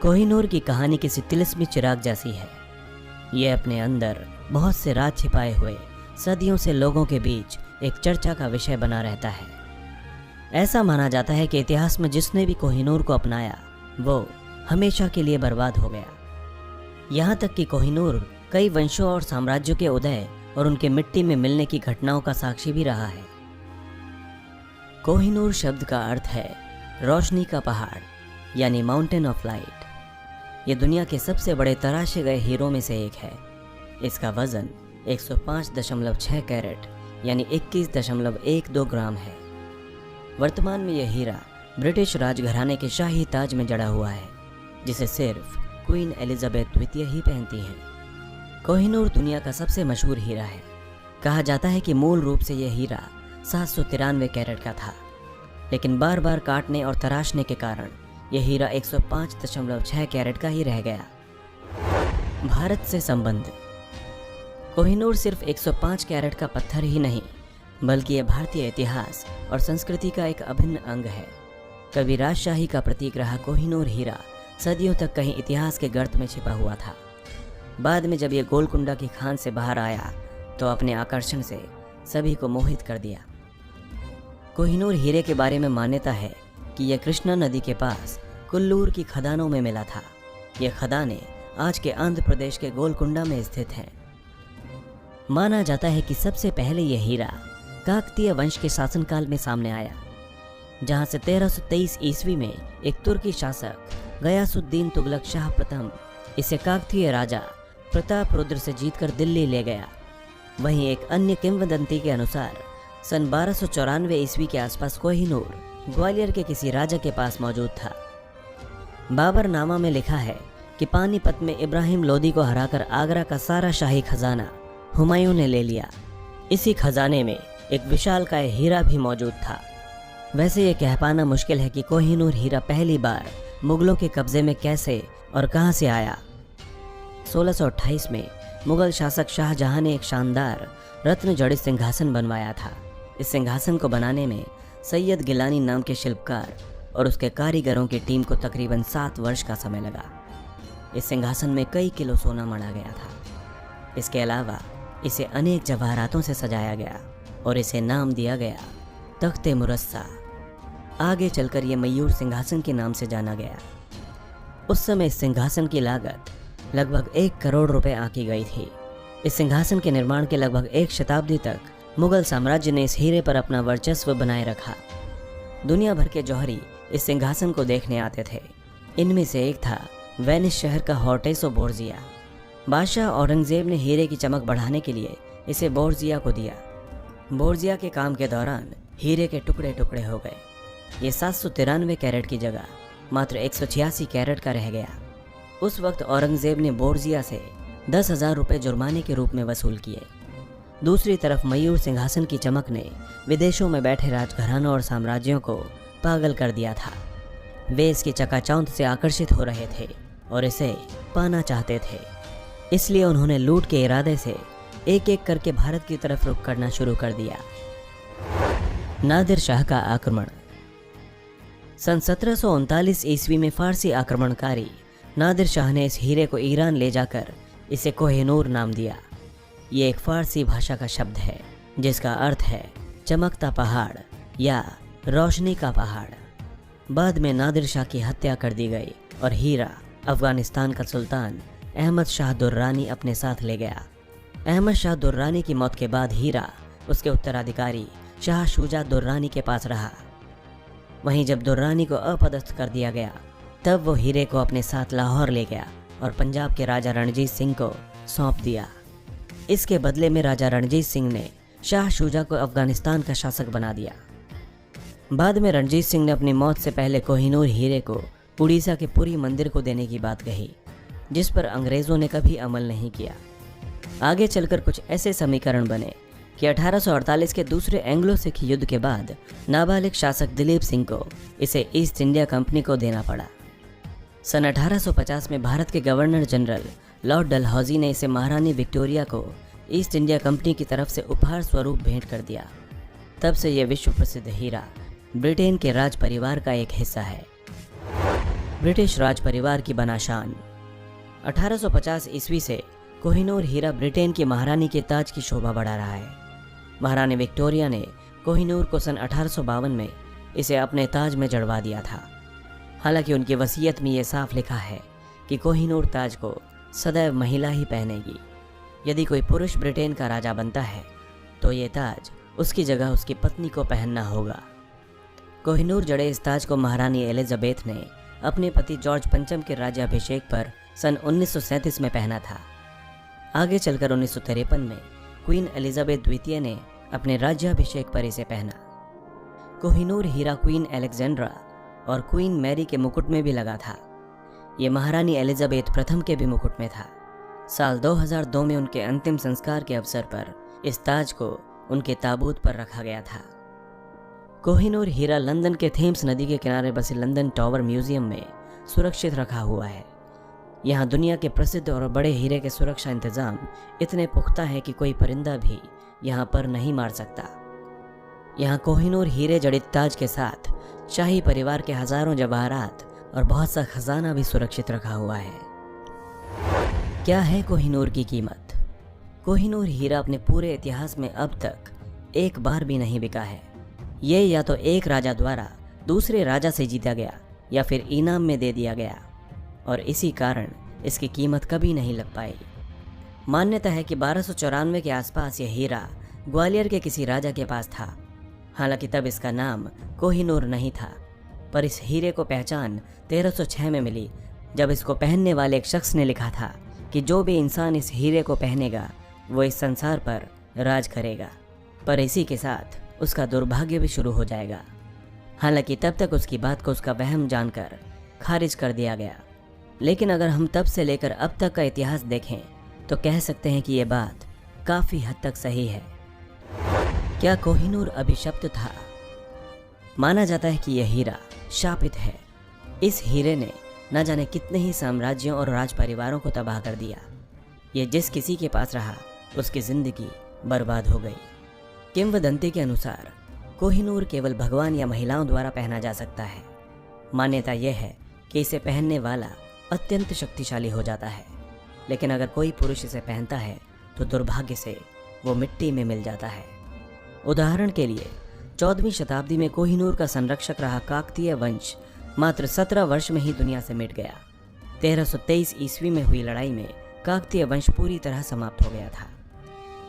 कोहिनूर की कहानी किसी तिलिस्मी चिराग जैसी है। ये अपने अंदर बहुत से राज छिपाए हुए सदियों से लोगों के बीच एक चर्चा का विषय बना रहता है। ऐसा माना जाता है कि इतिहास में जिसने भी कोहिनूर को अपनाया वो हमेशा के लिए बर्बाद हो गया। यहाँ तक कि कोहिनूर कई वंशों और साम्राज्यों के उदय और उनके मिट्टी में मिलने की घटनाओं का साक्षी भी रहा है। कोहिनूर शब्द का अर्थ है रोशनी का पहाड़, यानी माउंटेन ऑफ लाइट। ये दुनिया के सबसे बड़े तराशे गए हीरों में से एक है। इसका वजन 105.6 कैरेट यानी 21.12 ग्राम है। वर्तमान में यह हीरा ब्रिटिश राजघराने के शाही ताज में जड़ा हुआ है, जिसे सिर्फ क्वीन एलिजाबेथ द्वितीय ही पहनती हैं। कोहिनूर दुनिया का सबसे मशहूर हीरा है। कहा जाता है कि मूल रूप से यह हीरा 793 कैरेट का था, लेकिन बार बार काटने और तराशने के कारण यह हीरा 105.6 कैरेट का ही रह गया। भारत से संबंध। कोहिनूर सिर्फ 105 कैरेट का पत्थर ही नहीं, बल्कि यह भारतीय इतिहास और संस्कृति का एक अभिन्न अंग है। कभी राजशाही का प्रतीक रहा कोहिनूर हीरा सदियों तक कहीं इतिहास के गर्त में छिपा हुआ था। बाद में जब यह गोलकुंडा की खान से बाहर आया तो अपने आकर्षण से सभी को मोहित कर दिया। कोहिनूर हीरे के बारे में मान्यता है कि यह कृष्णा नदी के पास कुल्लूर की खदानों में मिला था। यह खदानें आज के आंध्र प्रदेश के गोलकुंडा में स्थित हैं। माना जाता है कि सबसे पहले यह हीरा काकतीय वंश के शासनकाल में सामने आया, जहां से 1323 ईस्वी में एक तुर्की शासक गयासुद्दीन तुगलक शाह प्रथम इसे काकतीय राजा प्रताप रुद्र से जीतकर दिल्ली ले गया। वहीं एक अन्य किंवदंती के अनुसार सन 1294 ईस्वी के आसपास कोहिनूर ग्वालियर के किसी राजा के पास मौजूद था। बाबरनामा में लिखा है कि पानीपत में इब्राहिम लोदी को हराकर आगरा का सारा शाही खजाना हुमायूं ने ले लिया। इसी खजाने में एक विशालकाय हीरा भी मौजूद था। वैसे ये कह पाना मुश्किल है कि कोहिनूर हीरा पहली बार मुगलों के कब्जे में कैसे और कहां से आया। 1628 में मुगल शासक शाहजहां ने एक शानदार रत्न जड़ित सिंहासन बनवाया था। इस सिंहासन को बनाने में सैयद गिलानी नाम के शिल्पकार और उसके कारीगरों की टीम को तकरीबन 7 वर्ष का समय लगा। इस सिंहासन में कई किलो सोना मढ़ा गया था। इसके अलावा इसे अनेक जवाहरातों से सजाया गया और इसे नाम दिया गया तख्ते मुरस्सा। आगे चलकर यह मयूर सिंहासन के नाम से जाना गया। उस समय इस सिंहासन की लागत लगभग 1 करोड़ रुपए आंकी गई थी। इस सिंहासन के निर्माण के लगभग 1 शताब्दी तक मुगल साम्राज्य ने इस हीरे पर अपना वर्चस्व बनाए रखा। दुनिया भर के जौहरी इस सिंहासन को देखने आते थे। इनमें से एक था वेनिस शहर का हॉर्टेसो बोर्जिया। बादशाह औरंगजेब ने हीरे की चमक बढ़ाने के लिए इसे बोर्जिया को दिया। बोर्जिया के काम के दौरान हीरे के टुकड़े टुकड़े हो गए। ये 793 कैरेट की जगह मात्र 186 कैरेट का रह गया। उस वक्त औरंगजेब ने बोर्जिया से 10,000 रुपये जुर्माने के रूप में वसूल किए। दूसरी तरफ मयूर सिंहासन की चमक ने विदेशों में बैठे राजघरानों और साम्राज्यों को पागल कर दिया था। वे इसकी चकाचौंध से आकर्षित हो रहे थे और इसे पाना चाहते थे। इसलिए उन्होंने लूट के इरादे से एक एक करके भारत की तरफ रुख करना शुरू कर दिया। नादिर शाह का आक्रमण। सन 1739 ईस्वी में फारसी आक्रमणकारी नादिर शाह ने इस हीरे को ईरान ले जाकर इसे कोहिनूर नाम दिया। ये एक फारसी भाषा का शब्द है जिसका अर्थ है चमकता पहाड़ या रोशनी का पहाड़। बाद में नादिर शाह की हत्या कर दी गई और हीरा अफगानिस्तान का सुल्तान अहमद शाह दुर्रानी अपने साथ ले गया। अहमद शाह दुर्रानी की मौत के बाद हीरा उसके उत्तराधिकारी शाह शुजा दुर्रानी के पास रहा। वहीं जब दुर्रानी को अपदस्थ कर दिया गया तब वो हीरे को अपने साथ लाहौर ले गया और पंजाब के राजा रणजीत सिंह को सौंप दिया। इसके बदले में राजा रणजीत सिंह ने शाह शुजा को अफगानिस्तान का शासक बना दिया। बाद में रणजीत सिंह ने अपनी मौत से पहले कोहिनूर हीरे को उड़ीसा के पुरी मंदिर को देने की बात कही, जिस पर अंग्रेजों ने कभी अमल नहीं किया। आगे चलकर कुछ ऐसे समीकरण बने कि 1848 के दूसरे एंग्लो सिख युद्ध के बाद नाबालिग शासक दिलीप सिंह को इसे ईस्ट इंडिया कंपनी को देना पड़ा। सन 1850 में भारत के गवर्नर जनरल लॉर्ड डलहौजी ने इसे महारानी विक्टोरिया को ईस्ट इंडिया कंपनी की तरफ से उपहार स्वरूप भेंट कर दिया। तब से यह विश्व प्रसिद्ध हीरा ब्रिटेन के राज परिवार का एक हिस्सा है। ब्रिटिश राज परिवार की बना शान। 1850 ईस्वी से कोहिनूर हीरा ब्रिटेन की महारानी के ताज की शोभा बढ़ा रहा है। महारानी विक्टोरिया ने कोहिनूर को सन 1852 में इसे अपने ताज में जड़वा दिया था। हालांकि उनकी वसीयत में ये साफ लिखा है कि कोहिनूर ताज को सदैव महिला ही पहनेगी। यदि कोई पुरुष ब्रिटेन का राजा बनता है तो ये ताज उसकी जगह उसकी पत्नी को पहनना होगा। कोहिनूर जड़े इस ताज को महारानी एलिजाबेथ ने अपने पति जॉर्ज पंचम के राज्याभिषेक पर सन 1937 में पहना था। आगे चलकर 1953 में क्वीन एलिजाबेथ द्वितीय ने अपने राज्याभिषेक पर इसे पहना। कोहिनूर हीरा क्वीन अलेक्जेंड्रा और क्वीन मैरी के मुकुट में भी लगा था। ये महारानी एलिजाबेथ प्रथम के भी मुकुट में था। साल 2002 में उनके अंतिम संस्कार के अवसर पर इस ताज को उनके ताबूत पर रखा गया था। कोहिनूर हीरा लंदन के थेम्स नदी के किनारे बसे लंदन टावर म्यूजियम में सुरक्षित रखा हुआ है। यहाँ दुनिया के प्रसिद्ध और बड़े हीरे के सुरक्षा इंतजाम इतने पुख्ता है कि कोई परिंदा भी यहाँ पर नहीं मार सकता। यहाँ कोहिनूर हीरे जड़ित ताज के साथ शाही परिवार के हजारों जवाहरात और बहुत सा खजाना भी सुरक्षित रखा हुआ है। क्या है कोहिनूर की कीमत? कोहिनूर हीरा अपने पूरे इतिहास में अब तक एक बार भी नहीं बिका है। ये या तो एक राजा द्वारा दूसरे राजा से जीता गया या फिर इनाम में दे दिया गया, और इसी कारण इसकी कीमत कभी नहीं लग पाई। मान्यता है कि 1294 के आसपास यह हीरा ग्वालियर के किसी राजा के पास था। हालांकि तब इसका नाम कोहिनूर नहीं था, पर इस हीरे को पहचान 1306 में मिली, जब इसको पहनने वाले एक शख्स ने लिखा था कि जो भी इंसान इस हीरे को पहनेगा वो इस संसार पर राज करेगा, पर इसी के साथ उसका दुर्भाग्य भी शुरू हो जाएगा। हालांकि तब तक उसकी बात को उसका वहम जानकर खारिज कर दिया गया, लेकिन अगर हम तब से लेकर अब तक का इतिहास देखें तो कह सकते हैं कि ये बात काफ़ी हद तक सही है। क्या कोहिनूर अभिशप्त था? माना जाता है कि यह हीरा शापित है। इस हीरे ने न जाने कितने ही साम्राज्यों और राज परिवारों को तबाह कर दिया। ये जिस किसी के पास रहा उसकी जिंदगी बर्बाद हो गई। किंवदंती के अनुसार कोहिनूर केवल भगवान या महिलाओं द्वारा पहना जा सकता है। मान्यता यह है कि इसे पहनने वाला अत्यंत शक्तिशाली हो जाता है, लेकिन अगर कोई पुरुष इसे पहनता है तो दुर्भाग्य से वो मिट्टी में मिल जाता है। उदाहरण के लिए 14वीं शताब्दी में कोहिनूर का संरक्षक रहा काकतीय वंश मात्र 17 वर्ष में ही दुनिया से मिट गया। 1323 ईस्वी में हुई लड़ाई में काकतीय वंश पूरी तरह समाप्त हो गया था।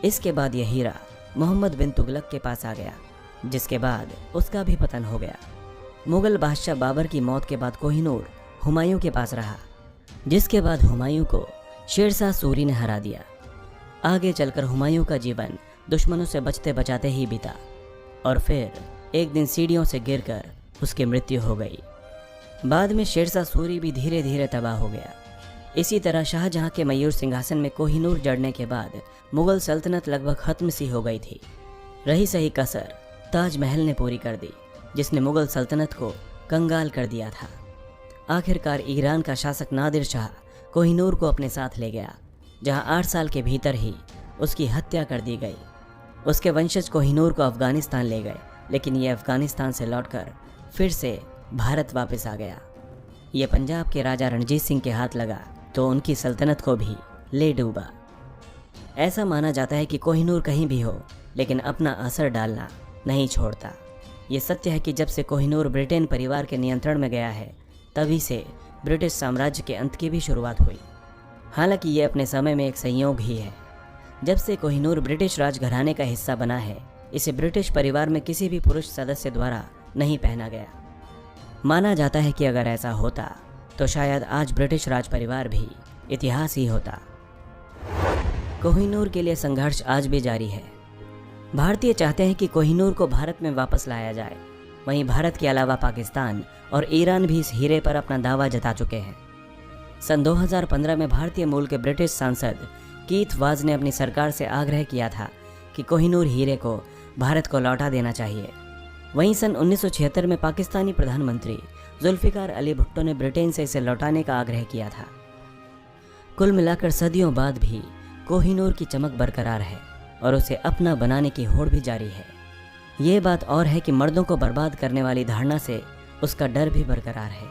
इसके बाद यह हीरा मोहम्मद बिन तुगलक के पास आ गया, जिसके बाद उसका भी पतन हो गया। मुगल बादशाह बाबर की मौत के बाद कोहिनूर हुमायूं के पास रहा, जिसके बाद हुमायूं को शेरशाह सूरी ने हरा दिया। आगे चलकर हुमायूं का जीवन दुश्मनों से बचते बचाते ही बीता, और फिर एक दिन सीढ़ियों से गिरकर उसकी मृत्यु हो गई। बाद में शेरशाह सूरी भी धीरे धीरे तबाह हो गया। इसी तरह शाहजहां के मयूर सिंहासन में कोहिनूर जड़ने के बाद मुगल सल्तनत लगभग खत्म सी हो गई थी। रही सही कसर ताजमहल ने पूरी कर दी, जिसने मुगल सल्तनत को कंगाल कर दिया था। आखिरकार ईरान का शासक नादिर शाह कोहिनूर को अपने साथ ले गया, जहां 8 साल के भीतर ही उसकी हत्या कर दी गई। उसके वंशज कोहिनूर को अफगानिस्तान ले गए, लेकिन ये अफगानिस्तान से लौटकर फिर से भारत वापस आ गया। ये पंजाब के राजा रणजीत सिंह के हाथ लगा तो उनकी सल्तनत को भी ले डूबा। ऐसा माना जाता है कि कोहिनूर कहीं भी हो, लेकिन अपना असर डालना नहीं छोड़ता। ये सत्य है कि जब से कोहिनूर ब्रिटेन परिवार के नियंत्रण में गया है, तभी से ब्रिटिश साम्राज्य के अंत की भी शुरुआत हुई। हालांकि ये अपने समय में एक संयोग ही है। जब से कोहिनूर ब्रिटिश राजघराने का हिस्सा बना है, इसे ब्रिटिश परिवार में किसी भी पुरुष सदस्य द्वारा नहीं पहना गया। माना जाता है कि अगर ऐसा होता तो शायद आज ब्रिटिश राज परिवार भी इतिहास ही होता। कोहिनूर के लिए संघर्ष आज भी जारी है। भारतीय चाहते हैं कि कोहिनूर को भारत में वापस लाया जाए। वहीं भारत के अलावा पाकिस्तान और ईरान भी इस हीरे पर अपना दावा जता चुके हैं। सन 2015 में भारतीय मूल के ब्रिटिश सांसद कीथ वाज ने अपनी सरकार से आग्रह किया था कि कोहिनूर हीरे को भारत को लौटा देना चाहिए। वहीं सन 1976 में पाकिस्तानी प्रधानमंत्री जुल्फिकार अली भुट्टो ने ब्रिटेन से इसे लौटाने का आग्रह किया था। कुल मिलाकर सदियों बाद भी कोहिनूर की चमक बरकरार है और उसे अपना बनाने की होड़ भी जारी है। ये बात और है कि मर्दों को बर्बाद करने वाली धारणा से उसका डर भी बरकरार है।